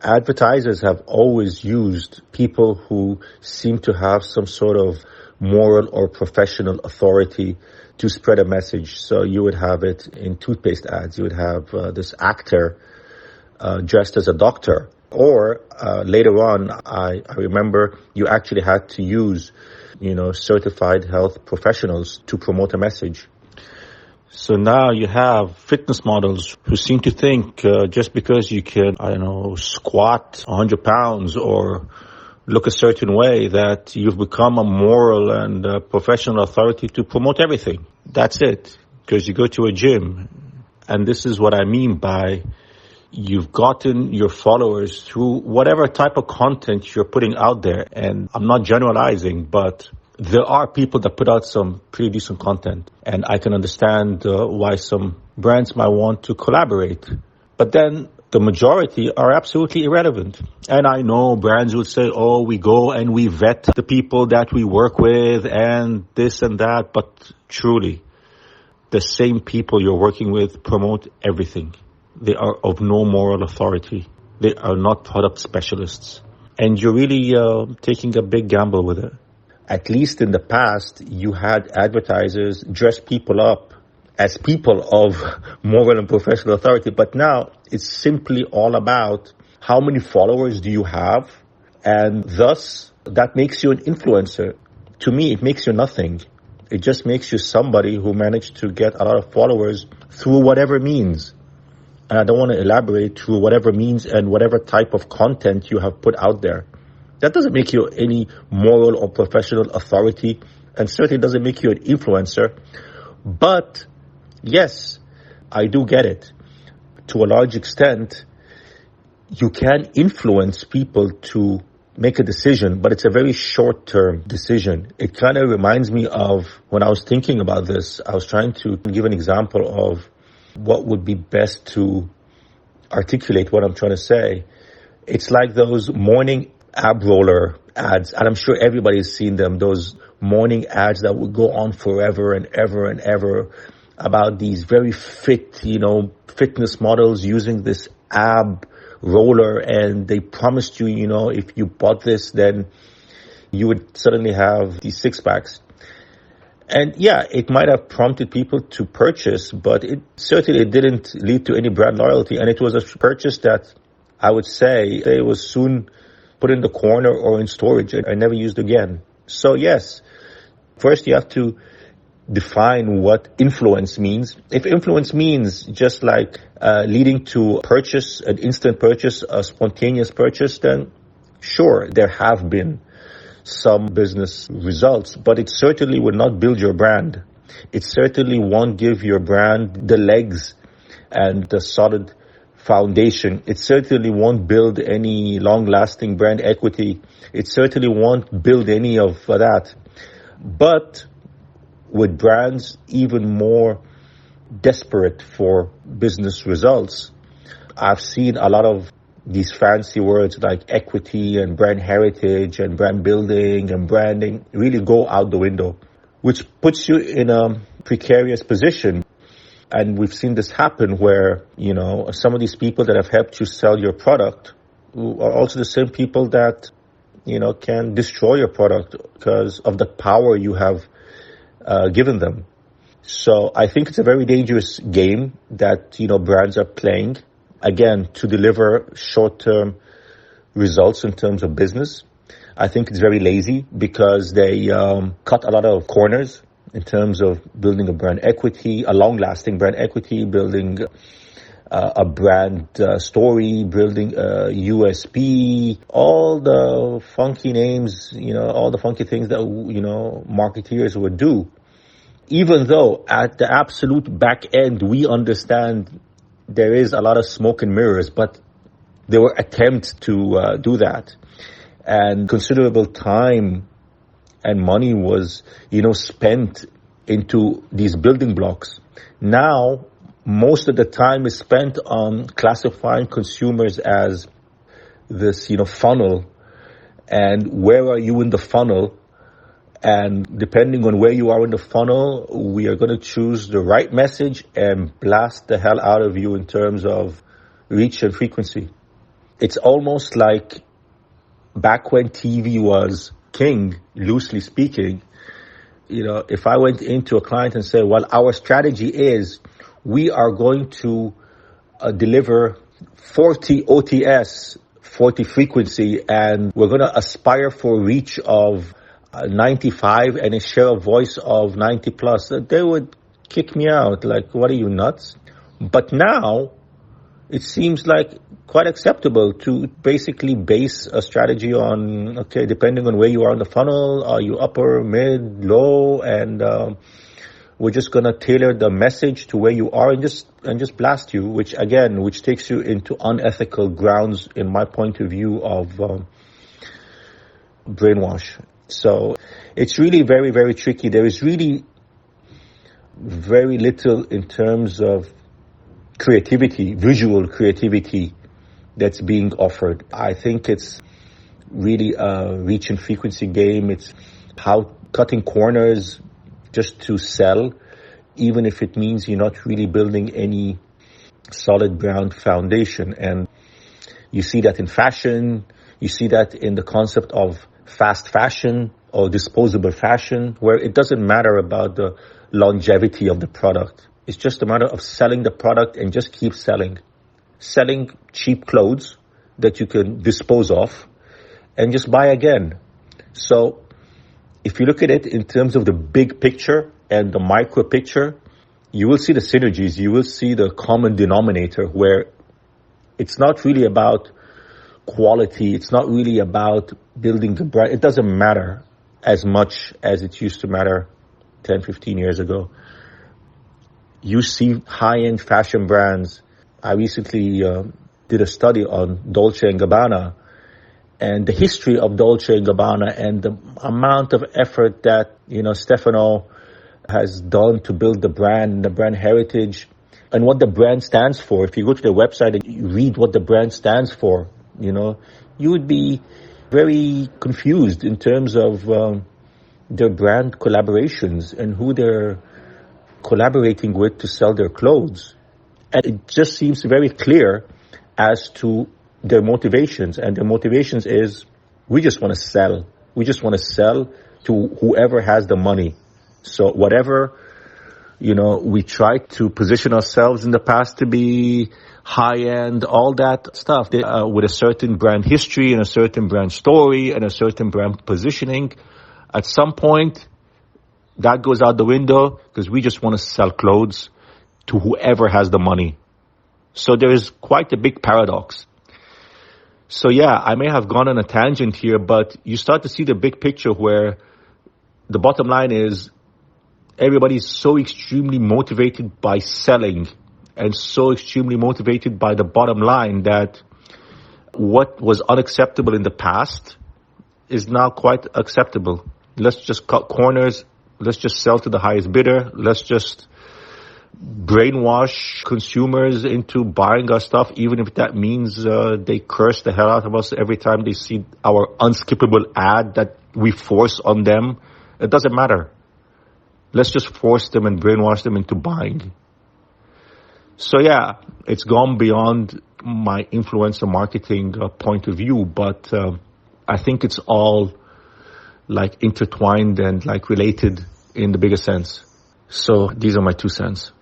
advertisers have always used people who seem to have some sort of moral or professional authority to spread a message. So you would have it in toothpaste ads. You would have this actor dressed as a doctor. Or later on, I remember you actually had to use, certified health professionals to promote a message. So now you have fitness models who seem to think just because you can, squat 100 pounds or look a certain way that you've become a moral and professional authority to promote everything. That's it. Because you go to a gym. And this is what I mean by you've gotten your followers through whatever type of content you're putting out there. And I'm not generalizing, but there are people that put out some pretty decent content. And I can understand why some brands might want to collaborate. But then the majority are absolutely irrelevant. And I know brands would say, oh, we go and we vet the people that we work with and this and that. But truly, the same people you're working with promote everything. They are of no moral authority. They are not product specialists. And you're really taking a big gamble with it. At least in the past, you had advertisers dress people up as people of moral and professional authority. But now it's simply all about how many followers do you have? And thus, that makes you an influencer. To me, it makes you nothing. It just makes you somebody who managed to get a lot of followers through whatever means. And I don't want to elaborate through whatever means and whatever type of content you have put out there. That doesn't make you any moral or professional authority, and certainly doesn't make you an influencer. But yes, I do get it. To a large extent, you can influence people to make a decision, but it's a very short-term decision. It kind of reminds me of when I was thinking about this, I was trying to give an example of what would be best to articulate what I'm trying to say. It's like those morning ab roller ads, and I'm sure everybody's seen them, those morning ads that would go on forever and ever and ever about these very fit, fitness models using this ab roller, and they promised you, if you bought this, then you would suddenly have these six packs. And yeah, it might have prompted people to purchase, but it certainly didn't lead to any brand loyalty. And it was a purchase that I would say it was soon put in the corner or in storage and never used again. So yes, first you have to define what influence means. If influence means just like leading to purchase, an instant purchase, a spontaneous purchase, then sure, there have been some business results, but it certainly would not build your brand. It certainly won't give your brand the legs and the solid foundation. It certainly won't build any long-lasting brand equity. It certainly won't build any of that. But with brands even more desperate for business results, I've seen a lot of these fancy words like equity and brand heritage and brand building and branding really go out the window, which puts you in a precarious position. And we've seen this happen where, some of these people that have helped you sell your product are also the same people that, can destroy your product because of the power you have given them. So I think it's a very dangerous game that, brands are playing, again, to deliver short-term results in terms of business. I think it's very lazy because they cut a lot of corners in terms of building a brand equity, a long-lasting brand equity, building a brand story, building a USP, all the funky names, all the funky things that, marketeers would do. Even though at the absolute back end, we understand there is a lot of smoke and mirrors, but there were attempts to do that. And considerable time and money was, spent into these building blocks. Now, most of the time is spent on classifying consumers as this, funnel. And where are you in the funnel? And depending on where you are in the funnel, we are going to choose the right message and blast the hell out of you in terms of reach and frequency. It's almost like back when TV was king, loosely speaking. If I went into a client and said, well, our strategy is we are going to deliver 40 OTS, 40 frequency, and we're going to aspire for reach of 95 and a share of voice of 90 plus, they would kick me out. Like, what are you, nuts? But now it seems like quite acceptable to basically base a strategy on, okay, depending on where you are in the funnel, are you upper, mid, low, and we're just going to tailor the message to where you are and just blast you, which takes you into unethical grounds in my point of view of brainwash. So it's really very, very tricky. There is really very little in terms of creativity, visual creativity that's being offered. I think it's really a reach and frequency game. It's how cutting corners just to sell, even if it means you're not really building any solid ground foundation. And you see that in fashion. You see that in the concept of fast fashion or disposable fashion, where it doesn't matter about the longevity of the product. It's just a matter of selling the product and just keep selling. Selling cheap clothes that you can dispose of and just buy again. So if you look at it in terms of the big picture and the micro picture, you will see the synergies. You will see the common denominator where it's not really about quality. It's not really about building the brand. It doesn't matter as much as it used to matter 10, 15 years ago. You see high-end fashion brands. I recently did a study on Dolce Gabbana and the history of Dolce Gabbana and the amount of effort that, Stefano has done to build the brand and the brand heritage and what the brand stands for. If you go to their website and you read what the brand stands for, you would be very confused in terms of their brand collaborations and who they're collaborating with to sell their clothes. And it just seems very clear as to their motivations. And their motivations is, we just want to sell. We just want to sell to whoever has the money. So whatever, we try to position ourselves in the past to be high-end, all that stuff, with a certain brand history and a certain brand story and a certain brand positioning. At some point, that goes out the window because we just want to sell clothes to whoever has the money. So there is quite a big paradox. So yeah, I may have gone on a tangent here, but you start to see the big picture where the bottom line is everybody's so extremely motivated by selling and so extremely motivated by the bottom line that what was unacceptable in the past is now quite acceptable. Let's just cut corners. Let's just sell to the highest bidder. Let's just brainwash consumers into buying our stuff, even if that means they curse the hell out of us every time they see our unskippable ad that we force on them. It doesn't matter. Let's just force them and brainwash them into buying. So yeah, it's gone beyond my influencer marketing point of view, but I think it's all like intertwined and like related in the bigger sense. So these are my 2 cents.